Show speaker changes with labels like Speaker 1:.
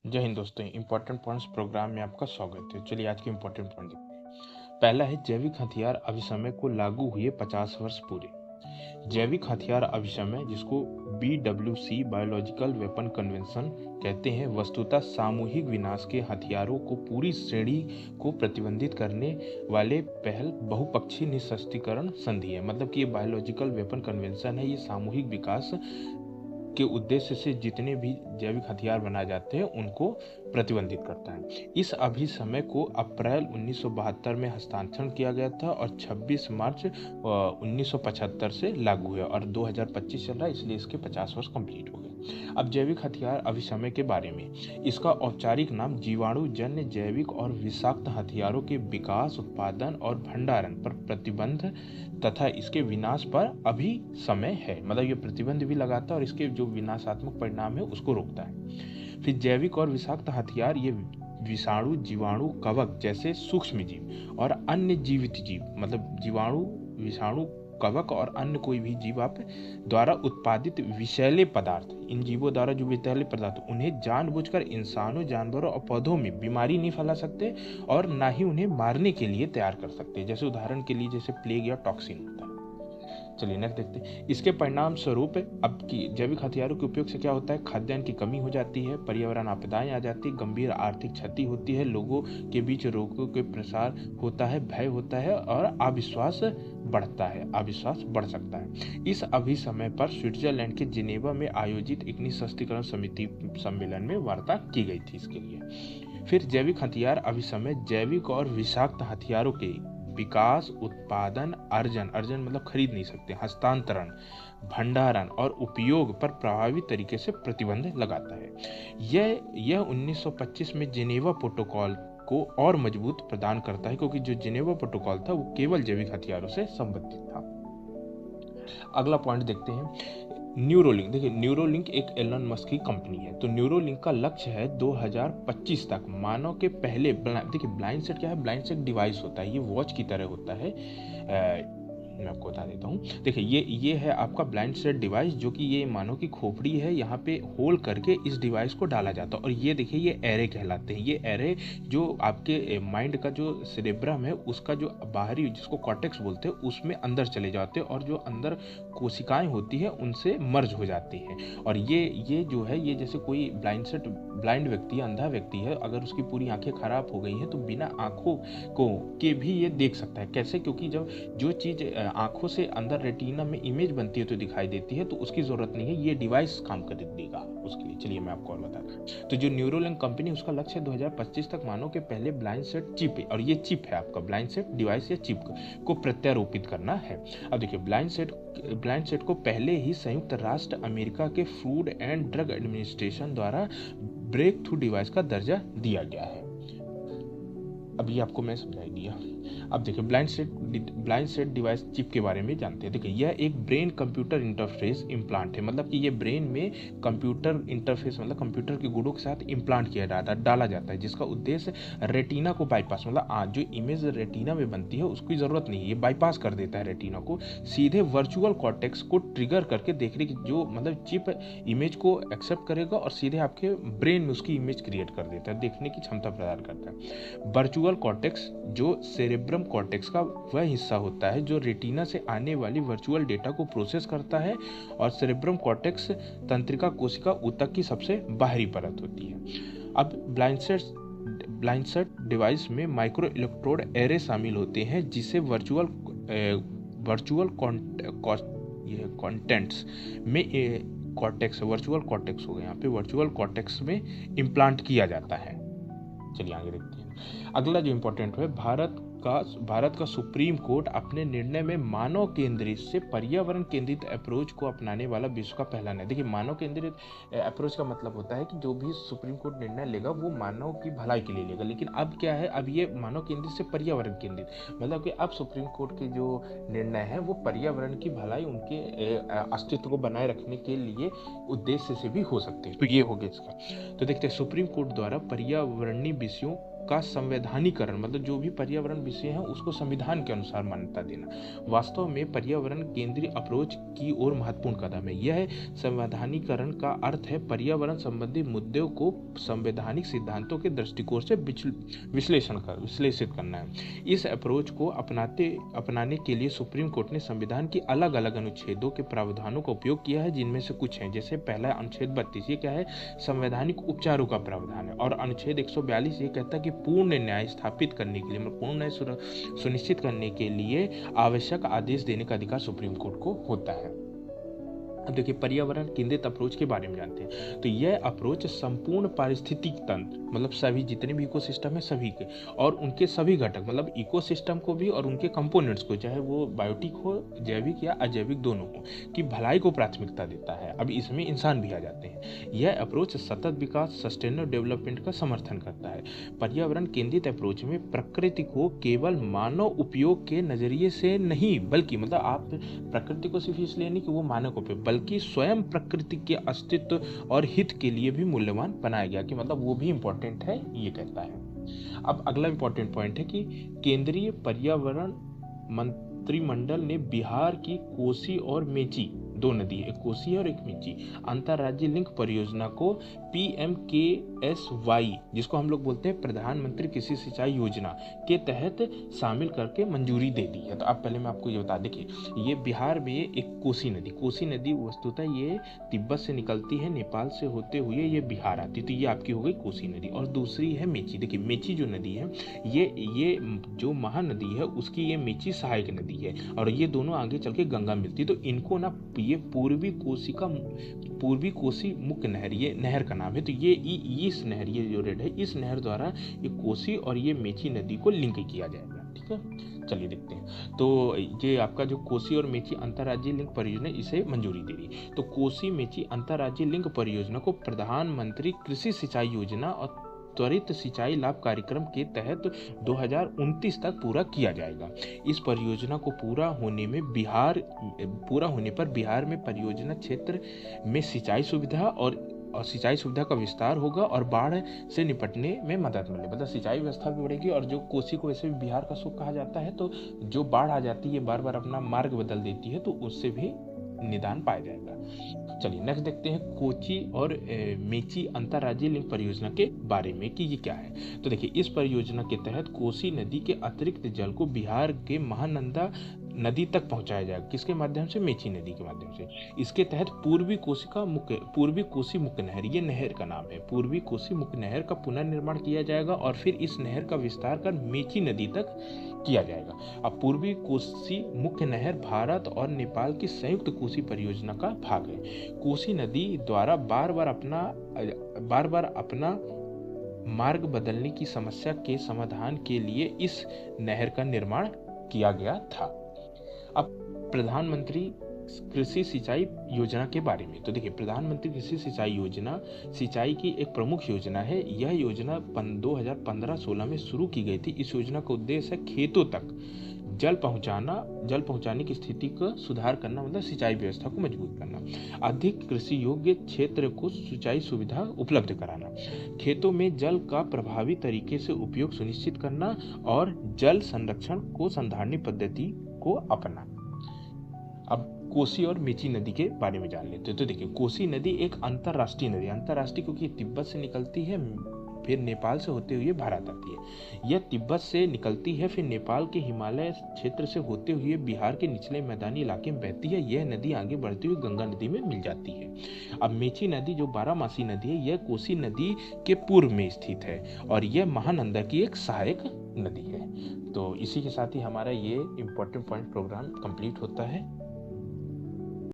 Speaker 1: जय हिंद दोस्तों, important points programme में आपका स्वागत है। चलिए आज के इंपॉर्टेंट पॉइंट देखते हैं। पहला है जैविक हथियार अभिसमय को लागू हुए 50 वर्ष पूरे। जैविक हथियार अभिसमय, जिसको BWC बायोलॉजिकल वेपन कन्वेंशन कहते हैं, वस्तुतः सामूहिक विनाश के हथियारों को पूरी श्रेणी को प्रतिबंधित करने वाले पहल बहुपक्षीय निःशस्त्रीकरण संधि है। मतलब कि ये बायोलॉजिकल वेपन कन्वेंशन है, ये सामूहिक विकास के उद्देश्य से जितने भी जैविक हथियार बनाए जाते हैं उनको प्रतिबंधित करता है। इस अभिसमय को अप्रैल 1972 में हस्ताक्षर किया गया था और 26 मार्च 1975 से लागू हुआ और 2025 चल रहा है, इसलिए इसके 50 वर्ष कंप्लीट हो गए। अब जैविक हथियार अभिसमय के बारे में, इसका औपचारिक नाम जीवाणु जन्य जैविक और विषाक्त हथियारों के विकास, उत्पादन और भंडारण पर प्रतिबंध तथा इसके विनाश पर अभिसमय है। मतलब ये प्रतिबंध भी लगाता है और इसके जो विनाशात्मक परिणाम है उसको रोकता है। फिर जैविक और विषाक्त हथियार, ये विषाणु, जीवाणु, कवक जैसे सूक्ष्म जीव और अन्य जीवित जीव, मतलब जीवाणु, विषाणु, कवक और अन्य कोई भी जीव आप द्वारा उत्पादित विषैले पदार्थ, इन जीवों द्वारा जो विषैले पदार्थ, उन्हें जानबूझकर इंसानों, जानवरों और पौधों में बीमारी नहीं फैला सकते और ना ही उन्हें मारने के लिए तैयार कर सकते। जैसे उदाहरण के लिए जैसे प्लेग या टॉक्सिन होता है। चलिए नेक्स्ट देखते हैं। इसके परिणाम स्वरूप अब की जैविक हथियारों के उपयोग से क्या होता है? खाद्यान्न की कमी हो जाती है, पर्यावरण आपदाएं आ जाती है, गंभीर आर्थिक क्षति होती है, लोगों के बीच रोगों के प्रसार होता है, भय होता है और अविश्वास बढ़ता है, अविश्वास बढ़ सकता है। इस अभिसमय पर स्विट्जरलैंड के जिनेवा में आयोजित एक निःशस्त्रीकरण समिति सम्मेलन में वार्ता की गई थी इसके लिए। फिर जैविक हथियार अभिसमय जैविक और विषाक्त हथियारों के विकास, उत्पादन, अर्जन मतलब खरीद नहीं सकते, हस्तांतरण, भंडारण और उपयोग पर प्रभावी तरीके से प्रतिबंध लगाता है। यह 1925 में जिनेवा प्रोटोकॉल को और मजबूत प्रदान करता है, क्योंकि जो जिनेवा प्रोटोकॉल था वो केवल जैविक हथियारों से संबंधित था। अगला पॉइंट देखते हैं, न्यूरोलिंक। देखिए न्यूरोलिंक एक एलन मस्क की कंपनी है। तो न्यूरोलिंक का लक्ष्य है 2025 तक मानव के पहले, देखिए ब्लाइंड सेट क्या है? ब्लाइंड सेट डिवाइस होता है, ये वॉच की तरह होता है। मैं आपको बता देता हूँ। देखिए ये है आपका ब्लाइंड सेट डिवाइस, जो कि ये मानव की खोपड़ी है, यहाँ पे होल करके इस डिवाइस को डाला जाता है। और ये देखिए ये एरे कहलाते हैं। ये एरे जो आपके माइंड का जो सेरेब्रम है उसका जो बाहरी, जिसको कॉर्टेक्स बोलते हैं, उसमें अंदर चले जाते हैं और जो अंदर कोशिकाएं होती है उनसे मर्ज हो जाती है। और ये जो है, ये जैसे कोई ब्लाइंड व्यक्ति, अंधा व्यक्ति है, अगर उसकी पूरी आंखें खराब हो गई हैं तो बिना आंखों को के भी ये देख सकता है। कैसे? क्योंकि जब जो चीज आंखों से अंदर रेटिना में इमेज बनती है तो दिखाई देती है, तो उसकी जरूरत नहीं है, ये डिवाइस काम कर देगा उसके लिए। चलिए मैं आपको और बताता हूँ। तो जो न्यूरोलिंक कंपनी, उसका लक्ष्य 2025 तक मानव के पहले ब्लाइंड सेट चिप है, और ये चिप है आपका ब्लाइंड सेट डिवाइस या चिप को प्रत्यारोपित करना है। अब देखिए ब्लाइंड सेट को पहले ही संयुक्त राष्ट्र अमेरिका के फूड एंड ड्रग एडमिनिस्ट्रेशन द्वारा ब्रेक थ्रू डिवाइस का दर्जा दिया गया है। अभी आपको मैं समझाई दिया। अब देखिए ब्लाइंड सेट डिवाइस चिप के बारे में जानते हैं। देखिए यह एक ब्रेन कंप्यूटर इंटरफेस इम्प्लांट है। मतलब कि ये ब्रेन में कंप्यूटर इंटरफेस, मतलब कंप्यूटर के गुणों के साथ इम्प्लांट किया डाला जाता है, जिसका उद्देश्य रेटिना को बाईपास, मतलब जो इमेज रेटिना में बनती है उसकी जरूरत नहीं है, ये बाईपास कर देता है रेटिना को, सीधे वर्चुअल कॉर्टेक्स को ट्रिगर करके देखने की, जो मतलब चिप इमेज को एक्सेप्ट करेगा और सीधे आपके ब्रेन में उसकी इमेज क्रिएट कर देता है, देखने की क्षमता प्रदान करता है। वर्चुअल कॉर्टेक्स जो सेरेब्रम कॉर्टेक्स का वह हिस्सा होता है जो रेटिना से आने वाली वर्चुअल डेटा को प्रोसेस करता है, और सेरेब्रम कॉर्टेक्स तंत्रिका कोशिका ऊतक की सबसे बाहरी परत होती है। अब ब्लाइंड सेट डिवाइस में माइक्रो इलेक्ट्रोड एरे शामिल होते हैं, जिसे वर्चुअल कंटेंट्स में कॉर्टेक्स, वर्चुअल कॉर्टेक्स हो गया, यहाँ पे वर्चुअल कॉर्टेक्स में इम्प्लांट किया जाता है। चलिए आगे देखते हैं। अगला जो इम्पोर्टेंट है, भारत का सुप्रीम कोर्ट अपने निर्णय में मानव केंद्रित से पर्यावरण केंद्रित अप्रोच को अपनाने वाला विश्व का पहला न्याय। देखिए मानव केंद्रित अप्रोच का मतलब होता है कि जो भी सुप्रीम कोर्ट निर्णय लेगा वो मानव की भलाई के लिए लेगा, लेकिन अब क्या है, अब ये मानव केंद्रित से पर्यावरण केंद्रित, मतलब कि अब सुप्रीम कोर्ट के जो निर्णय है वो पर्यावरण की भलाई, उनके अस्तित्व को बनाए रखने के लिए उद्देश्य से भी हो सकते हैं। तो ये हो गया इसका। तो देखते हैं, सुप्रीम कोर्ट द्वारा पर्यावरणीय विषयों का संवैधानिकरण, मतलब जो भी पर्यावरण विषय है उसको संविधान के अनुसार मान्यता देना, वास्तव में पर्यावरण केंद्रीय अप्रोच की ओर महत्वपूर्ण कदम है। यह संवैधानिकरण का अर्थ है पर्यावरण संबंधी मुद्दों को संवैधानिक सिद्धांतों के दृष्टिकोण से विश्लेषित करना है। इस अप्रोच को अपनाने के लिए सुप्रीम कोर्ट ने संविधान की अलग अलग अनुच्छेदों के प्रावधानों का उपयोग किया है, जिनमें से कुछ हैं, जैसे पहला अनुच्छेद 32, ये क्या है, संवैधानिक उपचारों का प्रावधान है। और अनुच्छेद 142 ये कहता है कि पूर्ण न्याय स्थापित करने के लिए, मतलब पूर्ण न्याय सुनिश्चित करने के लिए आवश्यक आदेश देने का अधिकार सुप्रीम कोर्ट को होता है। अब देखिए पर्यावरण केंद्रित अप्रोच के बारे में जानते हैं। तो यह अप्रोच संपूर्ण पारिस्थितिक तंत्र, मतलब सभी जितने भी इकोसिस्टम है सभी के, और उनके सभी घटक, मतलब इकोसिस्टम को भी और उनके कंपोनेंट्स को, चाहे वो बायोटिक हो, जैविक या अजैविक दोनों हो, की भलाई को प्राथमिकता देता है। अब इसमें इंसान भी आ जाते हैं। यह अप्रोच सतत विकास, सस्टेनेबल डेवलपमेंट का समर्थन करता है। पर्यावरण केंद्रित अप्रोच में प्रकृति को केवल मानव उपयोग के नजरिए से नहीं, बल्कि मतलब आप प्रकृति को सिर्फ इसलिए नहीं कि वो मानव उपयोग, बल्कि स्वयं प्रकृति के अस्तित्व और हित के लिए भी मूल्यवान बनाया गया, कि मतलब वो भी इंपॉर्टेंट है, ये कहता है। अब अगला इंपॉर्टेंट पॉइंट है कि केंद्रीय पर्यावरण मंत्रिमंडल ने बिहार की कोसी और मेची, दो नदी, एक कोसी और एक मेची, अंतर्राज्यीय लिंक परियोजना को PMKSY, जिसको हम लोग बोलते हैं प्रधानमंत्री कृषि सिंचाई योजना, के तहत शामिल करके मंजूरी दे दी है। तो अब पहले मैं आपको ये बता, देखिए ये बिहार में एक कोसी नदी वस्तुतः ये तिब्बत से निकलती है, नेपाल से होते हुए ये बिहार आती है, तो ये आपकी हो गई कोसी नदी। और दूसरी है मेची। देखिए मेची जो नदी है, ये जो महानदी है उसकी ये मेची सहायक नदी है, और ये दोनों आगे चल के गंगा मिलती है। तो इनको ना ये पूर्वी कोसी मुख्य नहर, ये नहर का नाम है। तो ये इस नहर, ये जो रेड है, इस नहर द्वारा ये कोसी और ये मेची नदी को लिंक किया जाएगा। ठीक है, चलिए देखते हैं। तो ये आपका जो कोसी और मेची अंतर्राज्यीय लिंक परियोजना, इसे मंजूरी दे रही। तो कोसी मेची अंतर्राज्यीय लिंक परियोजना को प्रधानमंत्री कृषि सिंचाई योजना और त्वरित सिंचाई लाभ कार्यक्रम के तहत 2029 तक पूरा किया जाएगा। इस परियोजना को पूरा होने पर बिहार में परियोजना क्षेत्र में सिंचाई सुविधा और सिंचाई सुविधा का विस्तार होगा और बाढ़ से निपटने में मदद मिलेगी, मतलब सिंचाई व्यवस्था भी बढ़ेगी। और जो कोसी को वैसे भी बिहार का सुख कहा जाता है, तो जो बाढ़ आ जाती है बार बार अपना मार्ग बदल देती है, तो उससे भी निदान पाया जाएगा। चलिए नेक्स्ट देखते हैं कोची और मेची अंतर्राज्यीय लिंक परियोजना के बारे में कि ये क्या है। तो देखिए इस परियोजना के तहत कोसी नदी के अतिरिक्त जल को बिहार के महानंदा नदी तक पहुंचाया जाएगा। किसके माध्यम से? मेची नदी के माध्यम से। इसके तहत पूर्वी कोसी मुख्य नहर, ये नहर का नाम है, पूर्वी कोसी मुख्य नहर का पुनर्निर्माण किया जाएगा और फिर इस नहर का विस्तार कर मेची नदी तक किया जाएगा। अब पूर्वी कोसी मुख्य नहर भारत और नेपाल की संयुक्त कोसी परियोजना का भाग है। कोसी नदी द्वारा बार बार अपना मार्ग बदलने की समस्या के समाधान के लिए इस नहर का निर्माण किया गया था। अब प्रधानमंत्री कृषि सिंचाई योजना के बारे में, तो देखिए प्रधानमंत्री कृषि सिंचाई योजना सिंचाई की एक प्रमुख योजना है। यह योजना 2015-16 में शुरू की गई थी। इस योजना का उद्देश्य है खेतों तक जल पहुंचाने की स्थिति का सुधार करना, मतलब सिंचाई व्यवस्था को मजबूत करना, अधिक कृषि योग्य क्षेत्र को सिंचाई सुविधा उपलब्ध कराना, खेतों में जल का प्रभावी तरीके से उपयोग सुनिश्चित करना और जल संरक्षण को संधारणी पद्धति को अपनाना। अब कोसी और मेची नदी के बारे में जान लेते हैं। तो देखिए कोसी नदी एक अंतर्राष्ट्रीय नदी, अंतर्राष्ट्रीय क्योंकि तिब्बत से निकलती है, फिर नेपाल से होते हुए भारत आती है। यह तिब्बत से निकलती है, फिर नेपाल के हिमालय क्षेत्र से होते हुए बिहार के निचले मैदानी इलाके में बहती है। यह नदी आगे बढ़ती हुई गंगा नदी में मिल जाती है। अब मेची नदी जो बारहमासी नदी है, यह कोसी नदी के पूर्व में स्थित है और यह महानंदा की एक सहायक नदी है। तो इसी के साथ ही हमारा ये इम्पोर्टेंट पॉइंट प्रोग्राम कंप्लीट होता है।